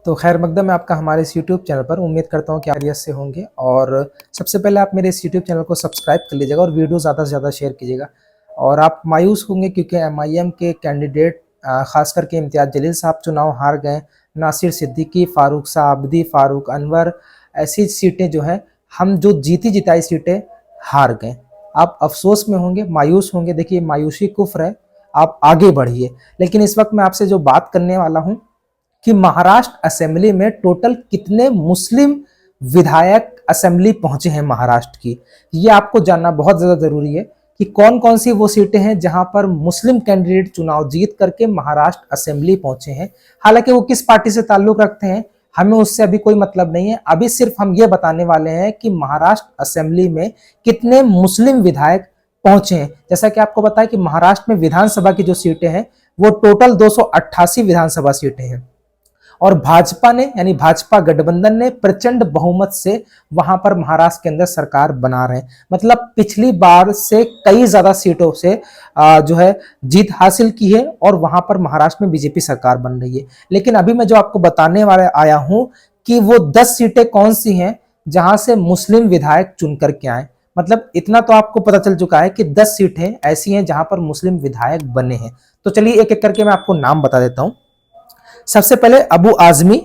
तो खैर मकदम है आपका हमारे इस यूट्यूब चैनल पर। उम्मीद करता हूँ कि खैरियत से होंगे। और सबसे पहले आप मेरे इस यूट्यूब चैनल को सब्सक्राइब कर लीजिएगा और वीडियो ज़्यादा से ज़्यादा शेयर कीजिएगा। और आप मायूस होंगे क्योंकि MIM के कैंडिडेट खास करके इम्तियाज़ जलील साहब चुनाव हार गए। नासिर सिद्दीकी, फारूक साहबदी, फारूक अनवर, ऐसी सीटें जो हैं, हम जो जीती जिताई सीटें हार गए। आप अफसोस में होंगे, मायूस होंगे। देखिए, मायूसी कुफ्र है, आप आगे बढ़िए। लेकिन इस वक्त मैं आपसे जो बात करने वाला हूं कि महाराष्ट्र असेंबली में टोटल कितने मुस्लिम विधायक असेंबली पहुंचे हैं महाराष्ट्र की, ये आपको जानना बहुत ज्यादा जरूरी है कि कौन कौन सी वो सीटें हैं जहां पर मुस्लिम कैंडिडेट चुनाव जीत करके महाराष्ट्र असेंबली पहुंचे हैं। हालांकि वो किस पार्टी से ताल्लुक रखते हैं हमें उससे अभी कोई मतलब नहीं है। अभी सिर्फ हम ये बताने वाले हैं कि महाराष्ट्र असेंबली में कितने मुस्लिम विधायक पहुंचे हैं। जैसा कि आपको पता है कि महाराष्ट्र में विधानसभा की जो सीटें हैं वो टोटल 288 विधानसभा सीटें हैं और भाजपा ने यानी भाजपा गठबंधन ने प्रचंड बहुमत से वहां पर महाराष्ट्र के अंदर सरकार बना रहे हैं। मतलब पिछली बार से कई ज्यादा सीटों से जो है जीत हासिल की है और वहां पर महाराष्ट्र में बीजेपी सरकार बन रही है। लेकिन अभी मैं जो आपको बताने वाला आया हूं कि वो 10 सीटें कौन सी हैं जहां से मुस्लिम विधायक चुन करके आए। मतलब इतना तो आपको पता चल चुका है कि 10 सीटें ऐसी हैं जहां पर मुस्लिम विधायक बने हैं। तो चलिए एक एक करके मैं आपको नाम बता देता हूं। सबसे पहले अबू आजमी,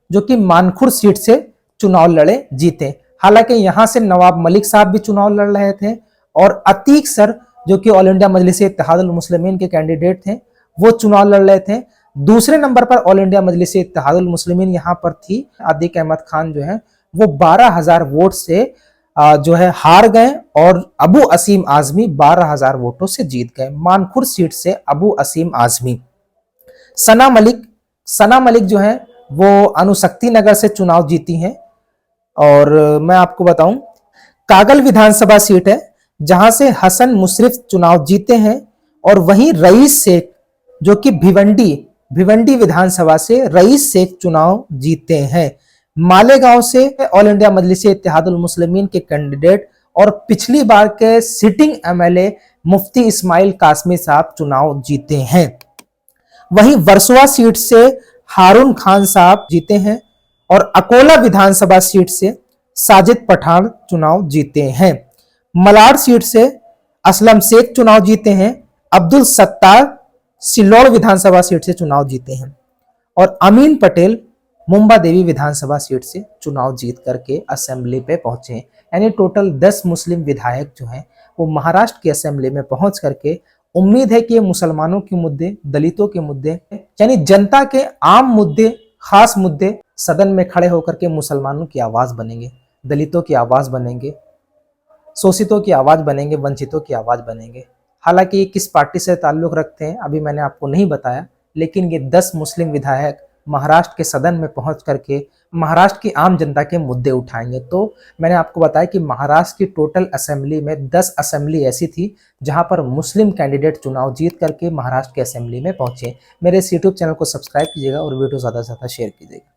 जो कि मानखुर सीट से चुनाव लड़े, जीते। हालांकि यहां से नवाब मलिक साहब भी चुनाव लड़ रहे थे और अतीक सर, जो कि ऑल इंडिया मजलिस इत्तेहादुल मुस्लिमीन के कैंडिडेट थे, वो चुनाव लड़ रहे थे। दूसरे नंबर पर ऑल इंडिया मजलिस इत्तेहादुल मुस्लिमीन यहां पर थी। आदिक अहमद खान जो है वो 12,000 वोट से जो है हार गए और अबू असीम आजमी 12,000 वोटों से जीत गए। मानखुर सीट से अबू असीम आजमी। सना मलिक जो है वो अनुशक्ति नगर से चुनाव जीती हैं। और मैं आपको बताऊं, कागल विधानसभा सीट है जहां से हसन मुशरिफ चुनाव जीते हैं। और वहीं रईस शेख, जो कि भिवंडी विधानसभा से रईस शेख चुनाव जीते हैं। मालेगांव से ऑल इंडिया मजलिस इत्तेहादुल मुस्लिमीन के कैंडिडेट और पिछली बार के सिटिंग MLA मुफ्ती इस्माइल कासमी साहब चुनाव जीते हैं। वहीं वर्सोवा सीट से हारून खान साहब जीते हैं और अकोला विधानसभा सीट से साजिद पठान चुनाव जीते हैं। मलाड सीट से असलम शेख चुनाव जीते हैं। अब्दुल सत्तार सिल्लोड़ विधानसभा सीट से चुनाव जीते हैं और अमीन पटेल मुंबा देवी विधानसभा सीट से चुनाव जीत करके असेंबली पे पहुंचे हैं। यानी टोटल 10 मुस्लिम विधायक जो हैं वो महाराष्ट्र की असेंबली में पहुंच करके, उम्मीद है कि ये मुसलमानों के मुद्दे, दलितों के मुद्दे, यानी जनता के आम मुद्दे, खास मुद्दे सदन में खड़े होकर के मुसलमानों की आवाज बनेंगे, दलितों की आवाज बनेंगे, शोषितों की आवाज बनेंगे, वंचितों की आवाज बनेंगे। हालांकि ये किस पार्टी से ताल्लुक रखते हैं अभी मैंने आपको नहीं बताया, लेकिन ये 10 मुस्लिम विधायक महाराष्ट्र के सदन में पहुंच करके महाराष्ट्र की आम जनता के मुद्दे उठाएंगे। तो मैंने आपको बताया कि महाराष्ट्र की टोटल असेंबली में 10 असेंबली ऐसी थी जहां पर मुस्लिम कैंडिडेट चुनाव जीत करके महाराष्ट्र के असेंबली में पहुंचे। मेरे इस यूट्यूब चैनल को सब्सक्राइब कीजिएगा और वीडियो ज़्यादा से ज़्यादा शेयर कीजिएगा।